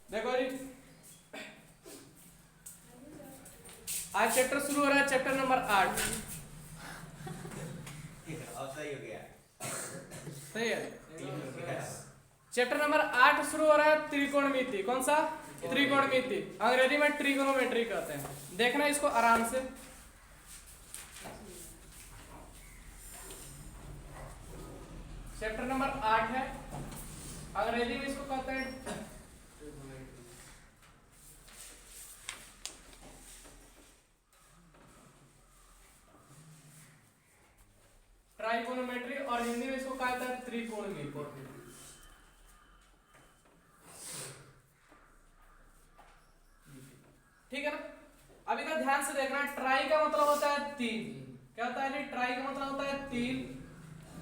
देखो जी, आज चैप्टर शुरू हो रहा है, चैप्टर नंबर 8। सही हो गया। सही है। चैप्टर नंबर 8 शुरू हो रहा है, त्रिकोणमिति। कौन सा? त्रिकोणमिति। अंग्रेजी में ट्रिगोनोमेट्री कहते हैं। देखना इसको आराम से। चैप्टर नंबर 8 है, अंग्रेजी में इसको कहते हैं ट्राइगोनोमेट्री, और हिंदी में इसको कहा जाता है त्रिकोणमिति। ठीक है ना? अब इधर ध्यान से देखना, ट्राई का मतलब होता है 3। क्या होता है जी? ट्राई का मतलब होता है 3।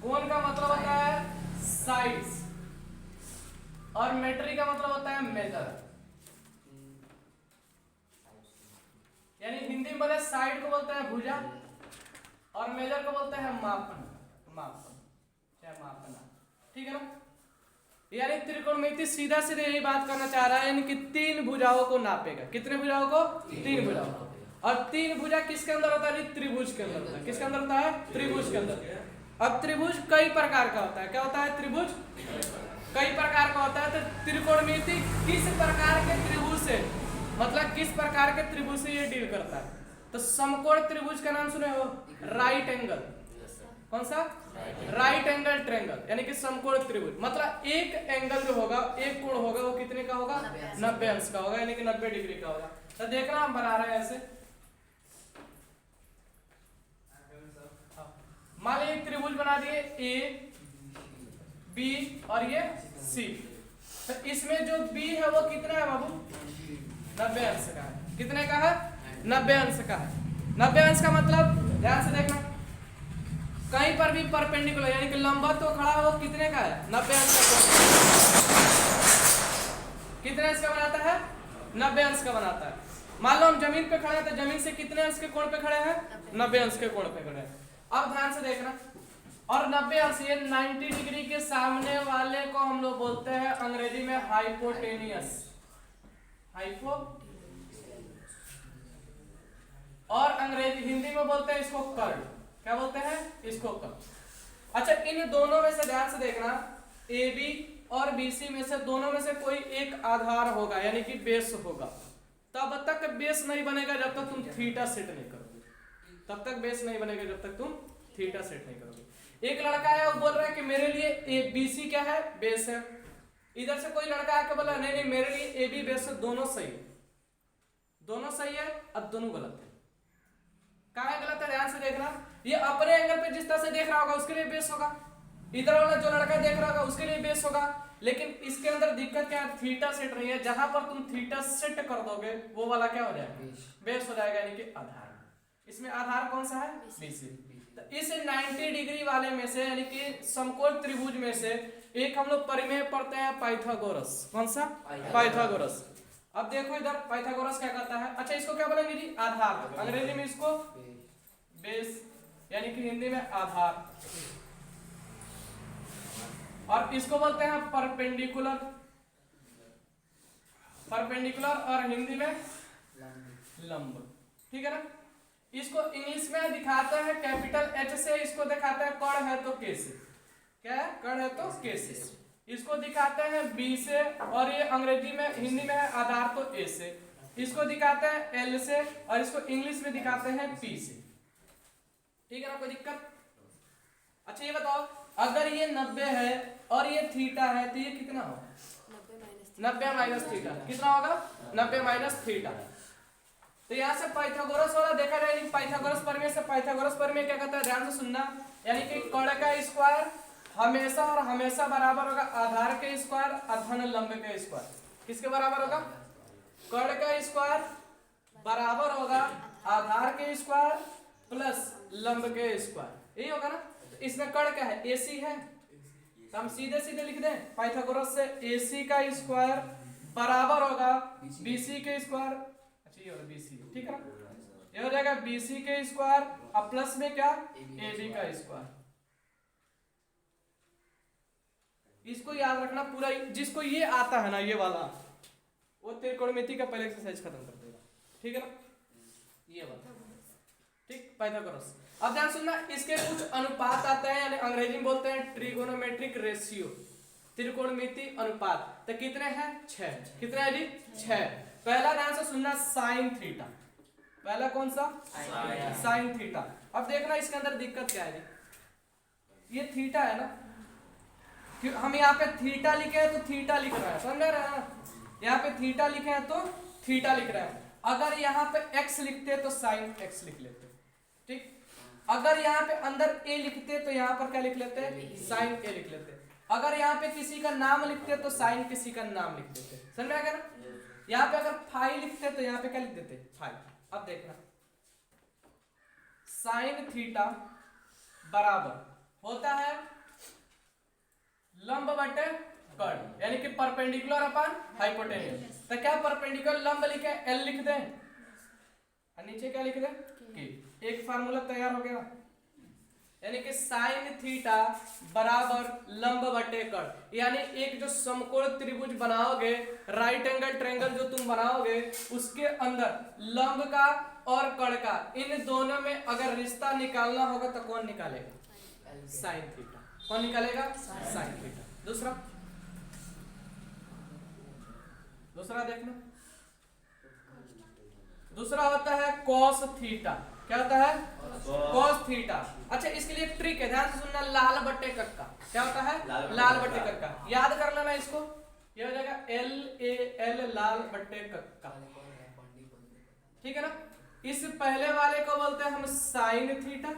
गोन का मतलब होता है साइड्स, और मेट्री का मतलब होता है मेजर। यानी हिंदी में बोले साइड को बोलते हैं भुजा, और मेजर को बोलते हैं मापन। मापना। ठीक है ना? यानी त्रिकोणमिति सीधा सीधा यही बात करना चाह रहा है, यानी कि 3 भुजाओं को नापेगा। कितने भुजाओं को? 3 भुजाओं को। और 3 भुजा किसके अंदर होता है? त्रिभुज के अंदर होता है। किसके अंदर होता है? त्रिभुज के अंदर। अब त्रिभुज कई प्रकार का होता है। क्या होता है? त्रिभुज कई प्रकार का होता है। तो त्रिकोणमिति किस प्रकार के त्रिभुज से, मतलब किस प्रकार के त्रिभुज से ये डील करता है? तो समकोण त्रिभुज का नाम सुने हो? Right angle. कौन सा? राइट एंगल ट्रायंगल, यानी कि समकोण त्रिभुज। मतलब एक एंगल जो होगा, एक कोण होगा, वो कितने का होगा? 90 अंश का होगा, यानी कि 90 डिग्री का होगा। तो देखना, हम बना रहे हैं ऐसे। मान लीजिए एक त्रिभुज बना दिए, ए बी और ये सी। तो इसमें जो बी है वो कितना है बाबू? 90 अंश का है। कितने का है? 90 अंश का है। 90 अंश का मतलब ध्यान से देखना, कहीं पर भी परपेंडिकुलर यानी कि लंबवत तो खड़ा है, वो कितने का है? 90 अंश का। कितने अंश का बनाता है? 90 अंश का बनाता है। मान लो हम जमीन पे खड़े हैं, तो जमीन से कितने अंश के कोण पे खड़े हैं? 90 अंश के कोण पे खड़े हैं। अब ध्यान से देखना, और 90 अंश, ये 90 डिग्री के सामने वाले को हम लोग बोलते हैं अंग्रेजी में हाइपोटेनियस। हाइपो, और अंग्रेजी हिंदी में बोलते हैं इसको कर्व। क्या बोलते हैं? इसको कर्व। अच्छा, इन दोनों में से ध्यान से देखना, ए बी और बीसी में से दोनों में से कोई एक आधार होगा, यानी कि बेस होगा। तब तक बेस नहीं बनेगा जब तक तुम थीटा सेट नहीं करोगे। तब तक बेस नहीं बनेगा जब तक तुम थीटा सेट नहीं करोगे। एक लड़का है, वो बोल रहा है कि मेरे लिए ए बी सी क्या है? बेस है। इधर से कोई लड़का आके बोला नहीं नहीं मेरे लिए ए बी बेस है। दोनों सही है, दोनों सही है, अब दोनों गलत है। कहाँ है गलत है? ध्यान से देखना, ये अपने एंगल पे जिस तरह से देख रहा होगा उसके लिए बेस होगा, इधर वाला जो लड़का देख रहा होगा उसके लिए बेस होगा। लेकिन इसके अंदर दिक्कत क्या है? थीटा सेट नहीं है। जहां पर तुम थीटा सेट कर दोगे वो वाला क्या हो जाएगा? बेस हो जाएगा, यानी कि आधार। इसमें आधार कौन सा है? बीसी। तो इस 90 डिग्री वाले में से, यानी कि समकोण त्रिभुज में से एक हम लोग परिमेय पढ़ते हैं, पाइथागोरस। कौन सा? पाइथागोरस। अब देखो इधर पाइथागोरस क्या कहता है। अच्छा, इसको क्या बोलेंगे जी? आधार। अंग्रेजी में इसको बेस, यानी कि हिंदी में आधार, और इसको बोलते हैं परपेंडिकुलर। परपेंडिकुलर और हिंदी में लंब। ठीक है ना? इसको इंग्लिश में दिखाता है कैपिटल एच से, इसको दिखाता है कर्ण है तो के से। क्या है? कर्ण है तो के से। इसको दिखाते हैं बी से, और ये अंग्रेजी में, हिंदी में है आधार तो ए से। इसको दिखाते हैं एल से, और इसको इंग्लिश में दिखाते हैं पी से। ठीक है ना? कोई दिक्कत? अच्छा, ये बताओ, अगर ये 90 है और ये थीटा है, तो ये कितना होगा? 90 माइनस थीटा। कितना होगा? 90 माइनस थीटा। तो यहाँ से पाइथागोरस वाला देखा जाए, पाइथागोरस प्रमेय से पाइथागोरस प्रमेय क्या कहता है? ध्यान से सुनना, यानी कि कर्ण का स्क्वायर हमेशा और हमेशा बराबर होगा आधार के स्क्वायर अधन लंब के स्क्वायर। किसके बराबर होगा? कर्ण का स्क्वायर बराबर होगा आधार के स्क्वायर प्लस लंब के स्क्वायर। यही होगा ना? तो इसमें कर्ण क्या है? एसी है। तो हम सीधे सीधे लिख दें पाइथागोरस से एसी का स्क्वायर बराबर होगा बीसी के स्क्वायर। अच्छा, ये होगा बीसी। ठीक है, ये हो जाएगा बीसी के स्क्वायर, अब प्लस में क्या? एबी का स्क्वायर। इसको याद रखना पूरा। जिसको ये आता है ना, ये वाला, वो त्रिकोणमिति का पहले एक्सरसाइज खत्म कर देगा, ठीक है ना, ये बात ठीक। पाइथागोरस। अब ध्यान सुनना, इसके कुछ अनुपात आते हैं, यानी अंग्रेजी में बोलते हैं ट्रिगोनोमेट्रिक रेशियो, त्रिकोणमिति अनुपात। तो कितने हैं? 6। कितने हैं जी? 6। पहला ध्यान से सुनना, साइन थीटा। पहला कौन सा? Sine theta. अब देखना इसके अंदर दिक्कत क्या है, ये थीटा है ना, हम यहाँ पे थीटा लिखे हैं तो थीटा लिख रहे हैं, समझ रहे हैं ना, यहाँ पे थीटा लिखे हैं तो थीटा लिख रहे हैं। अगर यहाँ पे x लिखते तो साइन x लिख लेते, ठीक। अगर यहाँ पे अंदर a लिखते तो यहाँ पर क्या लिख लेते? साइन a लिख लेते। अगर यहाँ पे किसी का नाम लिखते तो साइन किसी का नाम लिख देते, समझ में आ गया ना। यहाँ पे अगर फाई लिखते तो यहाँ पे क्या लिख देते? फाई। अब देखना, साइन थीटा बराबर होता है लंब बटे कर्ण, यानी कि परपेंडिकुलर अपन हाइपोटेन्यूज। तो क्या परपेंडिकुलर लंब लिखे L लिख दें और नीचे क्या लिख दें? K। एक फार्मूला तैयार हो गया, यानी कि साइन थीटा बराबर लंब बटे कर्ण। यानी एक जो समकोण त्रिभुज बनाओगे, राइट एंगल ट्रायंगल जो तुम बनाओगे, उसके अंदर लंब का और कर्ण का, इन दोनों में अगर रिश्ता निकालना होगा तो कौन निकालेगा? Sine theta. कौन निकालेगा? Sine theta. दूसरा देखना, दूसरा होता है कॉस थीटा। क्या होता है? Cos theta. अच्छा, इसके लिए एक ट्रिक है, ध्यान से सुनना, लाल बट्टे कक्का। क्या होता है? लाल बट्टे कक्का। याद कर लेना इसको, ये हो जाएगा LAL, लाल बट्टे कक्का, ठीक है ना। इस पहले वाले को बोलते हैं हम साइन थीटा,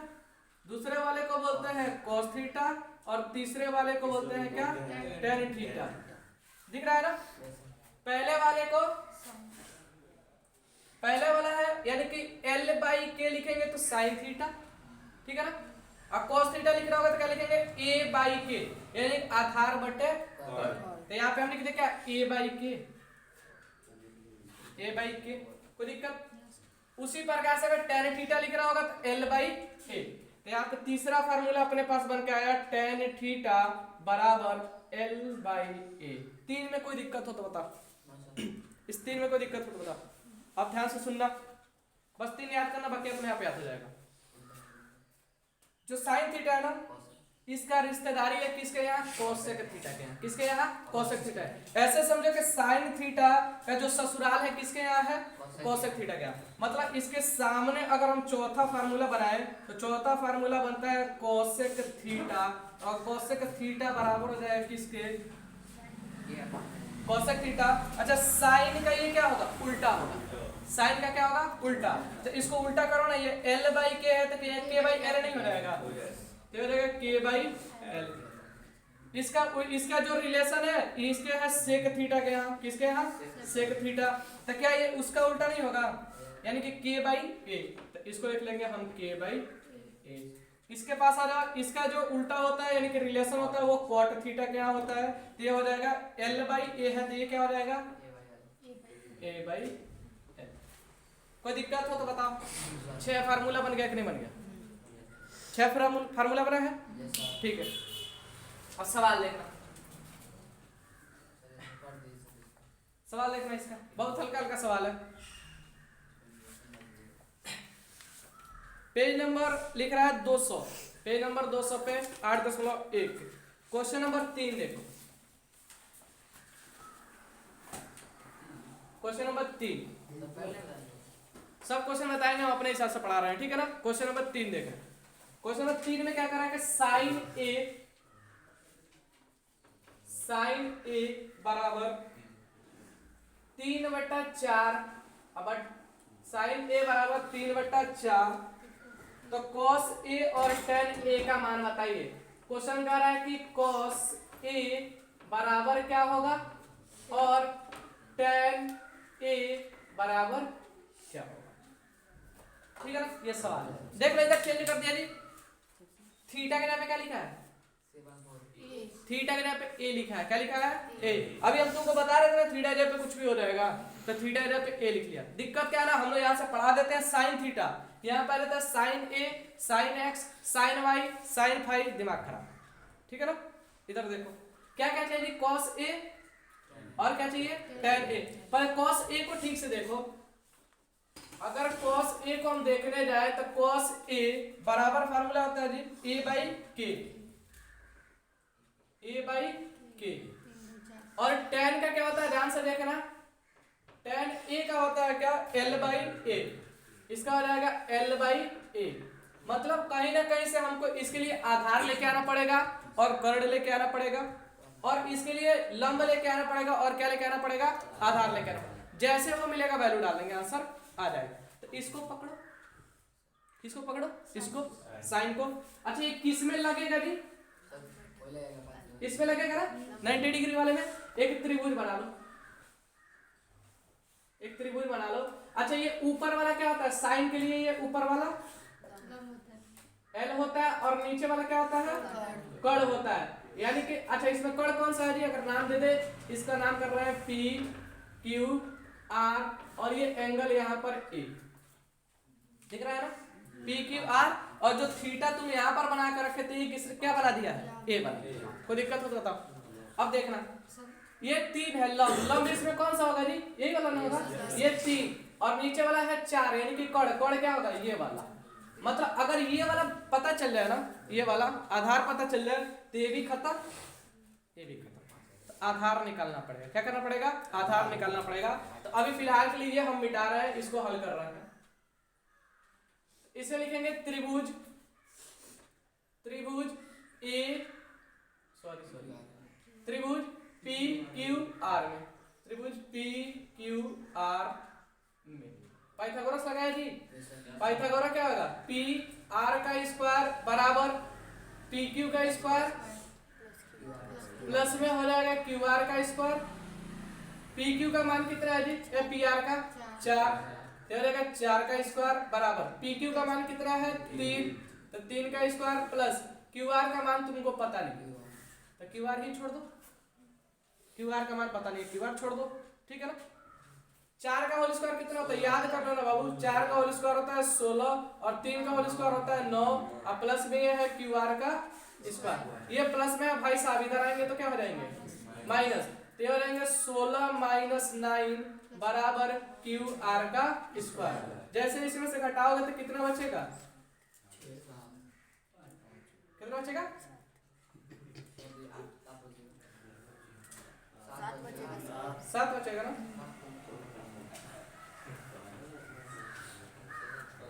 दूसरे वाले को बोलते हैं कॉस थीटा, और तीसरे वाले को बोलते हैं क्या? Tan theta. दिख रहा है ना। पहले वाला है, यानी कि L/K लिखेंगे तो साइन थीटा, ठीक है ना। और कॉस थीटा लिख रहा होगा तो क्या लिखेंगे? A/K, यानी आधार बटे कर्ण। तो यहाँ पे हम लिख दे क्या? A/K। कोई दिक्कत? उसी प्रकार से अगर टेन थीटा लिख रहा होगा तो L/A। तो यहाँ पे तीसरा फार्मूला अपने पास बन के आया, टेन थीटा बराबर L/A। 3 में कोई दिक्कत हो तो बता, इस 3 में कोई दिक्कत हो तो बता। अब ध्यान से सुनना, बस 3 याद करना, बाकी अपने आप याद हो जाएगा। जो साइन थीटा है ना, इसका रिश्तेदारी है किसके यहाँ? कोसेक थीटा के यहाँ। किसके यहाँ? कोसेक थीटा है। ऐसे समझो कि साइन थीटा का जो ससुराल है किसके यहाँ है? कोसेक थीटा के यहाँ। मतलब इसके सामने अगर हम चौथा फार्मूला बनाए तो चौथा फार्मूला बनता है कोसेक थीटा, और कोसेक थीटा बराबर हो जाएगा किसके? Cosec theta. अच्छा, साइन का ये क्या होगा? उल्टा होगा। साइन का क्या होगा? उल्टा। तो इसको उल्टा करो ना, ये L/K है तो K/L नहीं हो जाएगा, तो हो जाएगा K/L। इसका जो रिलेशन है, इसके है सेक थीटा के यहाँ। किसके यहाँ? Sec theta. तो क्या ये उसका उल्टा नहीं होगा, यानी कि K/A। तो इसको लिख लेंगे हम K/A। इसके पास आ जाओ, इसका जो उल्टा होता है यानी कि रिलेशन होता है वो कॉट थीटा के यहाँ होता है, तो ये हो जाएगा L/A है, तो ये क्या हो जाएगा? A/L। कोई दिक्कत हो तो बताओ। 6 फार्मूला बन गया कि नहीं बन गया? 6 फार्मूला बना है, ठीक है। अब सवाल देखना, सवाल देखना, इसका बहुत हल्का हल्का सवाल है। पेज नंबर लिख रहा है 200, पेज नंबर 200 पे 8.1 क्वेश्चन नंबर 3 देखो। क्वेश्चन नंबर 3, सब क्वेश्चन बताएंगे हम अपने हिसाब से पढ़ा रहे हैं, ठीक है ना। क्वेश्चन नंबर 3 देखें। क्वेश्चन नंबर 3 में क्या कर रहा है कि साइन A बराबर 3/4, अब साइन A बराबर 3/4, तो cos A और tan A का मान बताइए। क्वेश्चन कह रहा है कि cos A बराबर क्या होगा और tan A बराबर क्या होगा, ठीक है ना। ये सवाल है, देख लो इधर चेंज कर दिया जी। थीटा के नाम पे क्या लिखा है? थीटा के नाम पे A लिखा है। क्या लिखा है? A। अभी हम तुमको बता रहे थे ना, थीटा जगह पे कुछ भी हो जाएगा, तो थीटा जगह पे A लिख लिया। दिक्कत क्या है ना, हम लोग यहाँ से पढ़ा देते हैं साइन थीटा, यहाँ पे रहता है sine A, sine X, sine Y, sine phi, दिमाग खराब, ठीक है ना। इधर देखो क्या क्या चाहिए? cos A और क्या चाहिए tan a। पर cos a को ठीक से देखो, अगर cos a को हम देखने जाए तो cos a बराबर फार्मूला होता है जी a by k, और tan का क्या होता है ध्यान से देखना, tan a का होता है क्या l by a, इसका हो जाएगा l by a। मतलब कहीं ना कहीं से हमको इसके लिए आधार लेके आना पड़ेगा और कर्ण लेके आना पड़ेगा, और इसके लिए लंब लेके आना पड़ेगा और क्या लेके आना पड़ेगा आधार लेके आना पड़ेगा। जैसे वो मिलेगा वैल्यू डाल देंगे, आंसर आ जाएगा। तो इसको पकड़ो, इसको पकड़ो, इसको साइन को। अच्छा ये किस में लगेगा जी, इसमें लगेगा ना 90 डिग्री वाले में। एक त्रिभुज बना लो, एक त्रिभुज बना लो। अच्छा ये ऊपर वाला क्या होता है, साइन के लिए ये ऊपर वाला L होता है और नीचे वाला क्या होता है कर्ण होता है। यानी कि अच्छा इसमें कर्ण कौन सा है जी, अगर नाम दे दे, इसका नाम कर रहे हैं P Q R, और ये एंगल यहाँ पर A दिख रहा है ना, P Q R, और जो थीटा तुम यहाँ पर बना कर रखे थे ये किस क्या बना दिया है A बना। कोई दिक्कत हो तो बताओ। अब देखना ये 3 है लंब, लंब इसमें कौन सा होगा जी, यही वाला ना होगा, ये 3, और नीचे वाला है 4, यानी कि कर्ण, कर्ण क्या होगा ये वाला। मतलब अगर ये वाला पता चल जाए ना, ये वाला आधार पता चल जाए तो ये भी खत्म, ये भी खत्म। तो आधार निकालना पड़ेगा, क्या करना पड़ेगा आधार निकालना पड़ेगा। तो अभी फिलहाल के लिए हम मिटा रहे हैं, इसको हल कर रहे हैं। इसे लिखेंगे त्रिभुज, त्रिभुज ए सॉरी त्रिभुज पी क्यू आर में, त्रिभुज पी क्यू आर में पाइथागोरस लगाया जी। पाइथागोरस क्या होगा, पी आर का स्क्वायर बराबर पी क्यू का स्क्वायर प्लस में हो जाएगा क्यू आर का स्क्वायर। पी क्यू का मान कितना है जी, पी आर का 4, तो हो जाएगा 4 का स्क्वायर बराबर पी क्यू का मान कितना है 3, तो 3 का स्क्वायर प्लस क्यू आर का मान तुमको पता नहीं तो क्यू आर ही छोड़ दो, क्यू आर का मान पता नहीं क्यू आर छोड़ दो, ठीक है ना। 4 का होल स्क्वायर कितना होता है याद कर लो ना बाबू, 4 का होल स्क्वायर होता है 16 और 3 का होल स्क्वायर होता है 9, और प्लस में ये है क्यू आर का स्क्वायर। ये प्लस में भाई साहब इधर आएंगे तो क्या हो जाएंगे माइनस, तो ये हो जाएंगे 16 माइनस 9 बराबर क्यू आर का स्क्वायर। जैसे इसमें से घटाओगे तो कितना बचेगा, कितना बचेगा 7 बचेगा ना,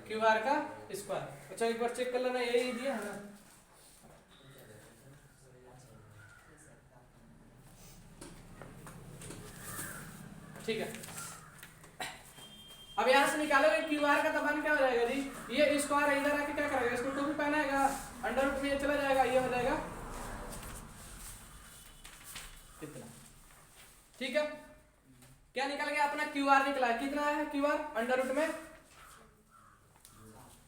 क्यू आर का स्क्वायर। अच्छा एक बार चेक कर लेना, यही दिया है ना। ठीक है, अब यहां से निकालोगे क्यू आर का, तब क्या हो जाएगा जी, ये स्क्वायर इधर आके क्या करेगा, इसको 2 भी पहनाएगा, अंडर रूट में ये चला जाएगा, ये हो जाएगा कितना। ठीक है, क्या निकल गया अपना क्यू आर निकला, कितना है क्यू आर अंडर रूट में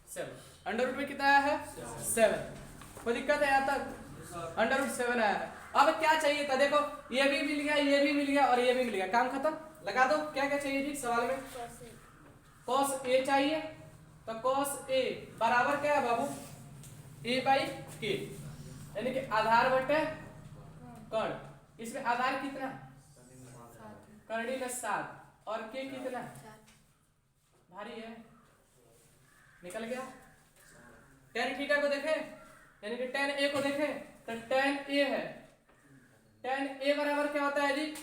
7, अंडर रूट में कितना आया है 7। कोई दिक्कत है यहाँ तक, अंडर रूट 7 आया है। अब क्या चाहिए था, देखो ये भी मिल गया, ये भी मिल गया और ये भी मिल गया, काम खत्म। लगा दो, क्या क्या चाहिए जी सवाल में, cos a चाहिए, तो cos a बराबर क्या है बाबू a बाई k, यानी कि आधार बटे कर्ण। इसमें आधार कितना करनी में 7 और k कितना भारी है, निकल गया। tan थीटा को देखें, यानी कि tan a को देखें, तो tan a है, tan a बराबर क्या होता है जी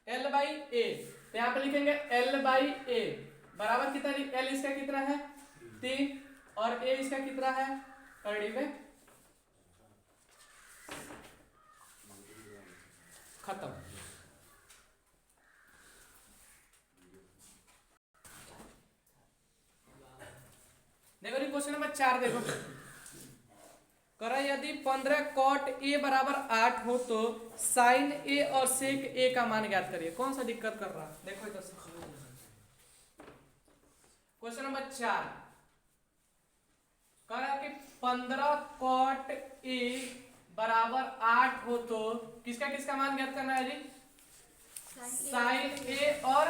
l बाई a, तो यहाँ पे लिखेंगे l बाई a बराबर कितना जी, l इसका कितना है 3 और a इसका कितना है करनी में खत्म। देखो जी क्वेश्चन नंबर 4 देखो, करा यदि 15 cot a बराबर 8 हो तो sin a और sec a का मान ज्ञात करिए। कौन सा दिक्कत कर रहा है, देखो इधर से क्वेश्चन नंबर 4 करा कि 15 cot a बराबर 8 हो तो किसका किसका मान ज्ञात करना है जी, sin a और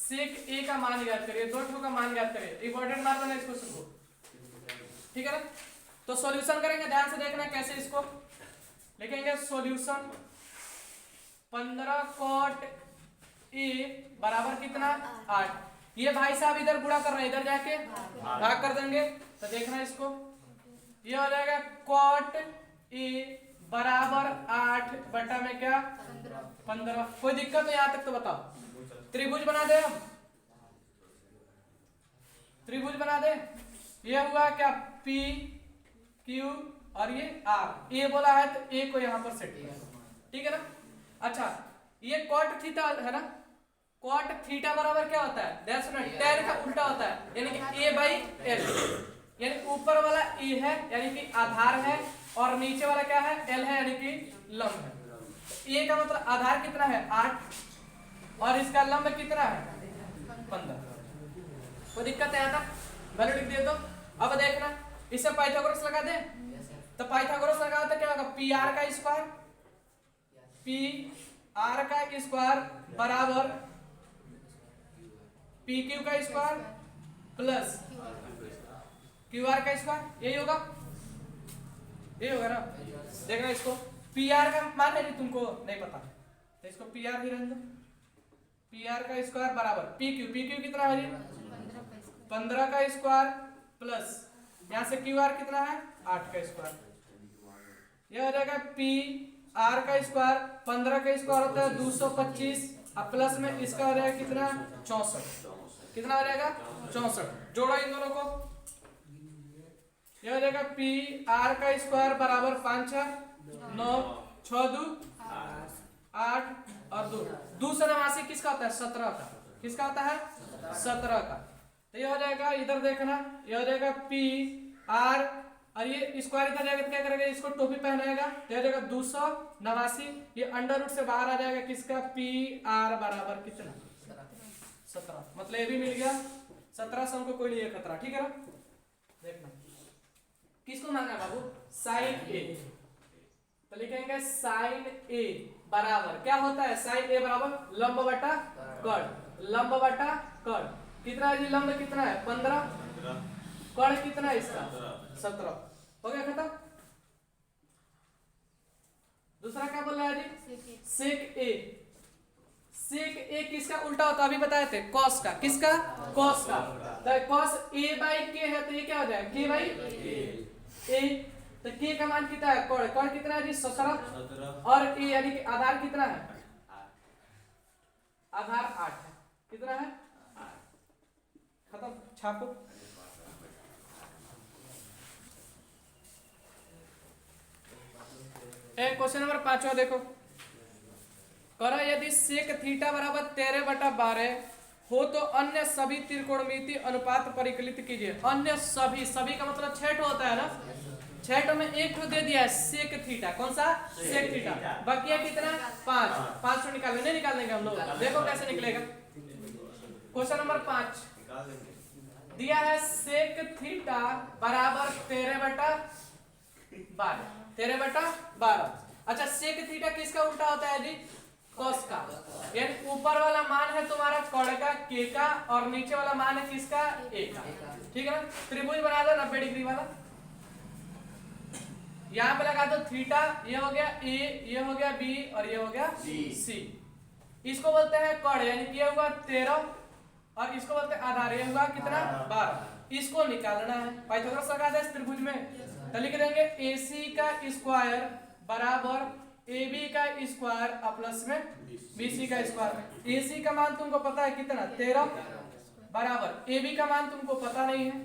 sec a का मान ज्ञात करिए, दो ठो का मान ज्ञात करिए। इंपॉर्टेंट मार देना इस क्वेश्चन को, ठीक है ना। तो सॉल्यूशन करेंगे, ध्यान से देखना कैसे इसको लिखेंगे। सॉल्यूशन 15 cot A बराबर कितना 8। ये भाई साहब इधर गुणा कर रहे हैं, इधर जाके भाग कर देंगे तो देखना इसको, ये हो जाएगा cot A बराबर 8 बटा में क्या 15। कोई दिक्कत है यहाँ तक तो बताओ। त्रिभुज बना दे, हम त्रिभुज बना दे। ये हुआ क्या P Q और ये R, ए बोला है तो ए को यहाँ पर सेट किया, ठीक है ना। अच्छा ये cot थीटा है ना, cot थीटा बराबर क्या होता है, दैट्स नॉट tan का उल्टा होता है, यानी कि a बाई l, यानी ऊपर वाला e है यानी कि आधार है और नीचे वाला क्या है l है यानी कि लंब है। a का मतलब आधार कितना है 8 और इसका लंब कितना है 15। कोई दिक्कत है यहाँ तक, वैल्यू लिख दिए तो। अब देखना इससे पाइथागोरस लगा दे, तो पाइथागोरस लगा तो क्या होगा पी आर का स्क्वायर, पी आर का स्क्वायर बराबर पी क्यू का स्क्वायर प्लस क्यू आर का स्क्वायर, यही होगा, यही होगा ना। देखना इसको पी आर का मान है तुमको नहीं पता तो इसको पी आर ही रहने दो, पी आर का स्क्वायर बराबर पी क्यू कितना है 15 का स्क्वायर प्लस यहाँ से क्यू आर कितना है 8 का स्क्वायर, यह हो जाएगा पी आर का स्क्वायर 15 का स्क्वायर होता है 225 और प्लस में इसका हो जाएगा कितना 64, कितना हो जाएगा 64। जोड़ो इन दोनों को, यह हो जाएगा पी आर का स्क्वायर बराबर 5 9 6 2 8 और 2 किसका होता है 17 का, किसका होता है 17 का। तो ये हो जाएगा इधर देखना, ये हो जाएगा पी आर और ये स्क्वायर इधर जाएगा तो क्या करेगा इसको टोपी पहनाएगा तो हो जाएगा 289, ये अंडर रूट से बाहर आ जाएगा किसका पी आर बराबर कितना 17, मतलब ये भी मिल गया 17 से हमको कोई नहीं है खतरा, ठीक है ना। देखना किसको मांगा बाबू साइन ए, तो लिखेंगे साइन ए बराबर क्या होता है साइन ए बराबर लंब बटा कर्ण, लंब बटा कर्ण कितना है जी, लंब कितना है 15, कर्ण कितना है इसका 17, हो गया खत्म। दूसरा क्या बोल रहा है जी सेक ए, सेक ए किसका उल्टा होता है अभी बताए थे कॉस का, किसका कॉस का, तो कॉस ए बाई के है तो ये क्या हो जाएगा के बाई ए, तो के का मान कितना है कर्ण, कर्ण कितना है जी 17 और ए यानी कि आधार कितना है आधार 8 है, कितना है 8, खत्म छापो। क्वेश्चन नंबर 5 देखो, करो यदि सेक थीटा बराबर 13/12 हो तो अन्य सभी त्रिकोणमितीय अनुपात परिकलित कीजिए। अन्य सभी, सभी का मतलब 6 होता है ना, 6 में एक तो दे दिया है सेक थीटा, कौन सा सेक थीटा, बाकी है कितना 5 तो निकालने नहीं निकालेंगे हम लोग, देखो कैसे निकलेगा। क्वेश्चन नंबर 5 दिया है सेक थीटा बराबर 13/12। अच्छा सेक थीटा किसका उल्टा होता है जी कॉस का, यानी ऊपर वाला मान है तुम्हारा कर्ण का के का और नीचे वाला मान है किसका ए का, ठीक है ना। त्रिभुज बना दो 90 डिग्री वाला, यहाँ पे लगा दो थीटा, ये हो गया ए, ये हो गया बी और ये हो गया सी। इसको बोलते हैं कर्ण, यानी कि ये हुआ 13 और इसको बोलते हैं आधार, ये हुआ कितना 12। इसको निकालना है, पाइथागोरस लगा दे इस त्रिभुज में, तो लिख देंगे AC का स्क्वायर बराबर AB का स्क्वायर प्लस में BC का स्क्वायर। AC का मान तुमको पता है कितना 13 बराबर AB का मान तुमको पता नहीं है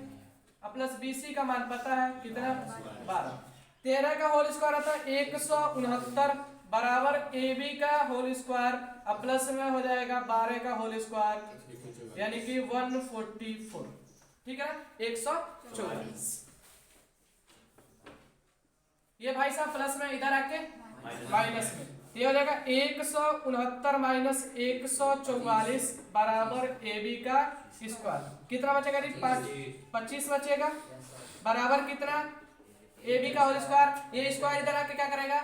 प्लस BC का मान पता है कितना 12। 13 का होल स्क्वायर होता है 169 बराबर AB का होल स्क्वायर प्लस में हो जाएगा 12 का होल स्क्वायर यानी कि 144, ठीक है 144। ये भाई साहब प्लस में इधर आके माइनस में, ये हो जाएगा 169 माइनस 144 बराबर AB का स्क्वायर, कितना बचेगा 25 बचेगा बराबर कितना AB का होल स्क्वायर, ये स्क्वायर इधर आके क्या करेगा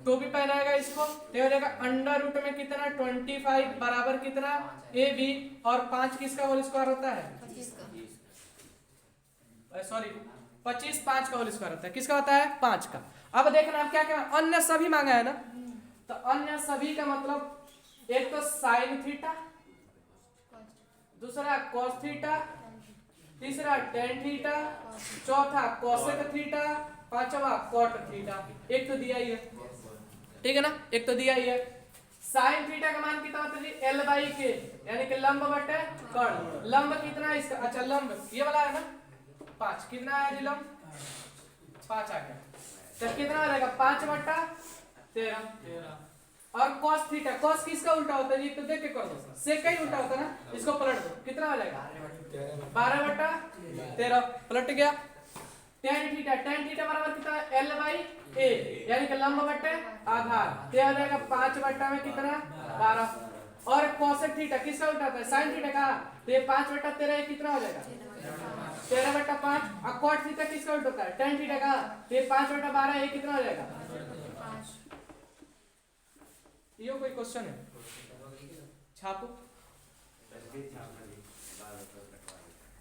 टोपी पहनाएगा इसको, तो हो जाएगा अंडर रूट में कितना 25 बराबर कितना AB और 5 किसका होल स्क्वायर होता है सॉरी 25 5 का होल स्क्वायर होता है, किसका होता है 5 का। अब देखना आप क्या क्या अन्य सभी मांगा है ना, तो अन्य सभी का मतलब एक तो साइन थीटा, दूसरा कॉस थीटा, तीसरा टेन थीटा, चौथा कोसेक थीटा, पांचवा कॉट थीटा। एक तो दिया ही है, ठीक है ना, एक तो दिया ही है। साइन थीटा का मान कितना होता है जी? L बाई के, यानी कि लंब बटे कर्ण। लंब कितना है इसका? अच्छा लंब ये वाला है ना 5, कितना है जी लंब? 5 आ गया। तो कितना आ जाएगा? 5 बटा 13। और cos थीटा, cos किसका उल्टा होता है जी? तो देख के कर दो, sec का ही उल्टा होता है ना, इसको पलट दो, कितना आ जाएगा? 12 बटा 13 पलट गया। tan थीटा, tan थीटा बराबर कितना है? L बाई a, यानी कि लंब बटे आधार, तो आ जाएगा 5 बटा में कितना? 12। और cosec थीटा किसका उल्टा होता है? sin थीटा का, तो ये 5 बटा 13 कितना हो जाएगा? 13 बटा 5। और cot थीटा किसका उल्टा होता है? tan थीटा का, तो ये 5 बटा 12 ये कितना हो जाएगा? 5। ये कोई क्वेश्चन है? छापो।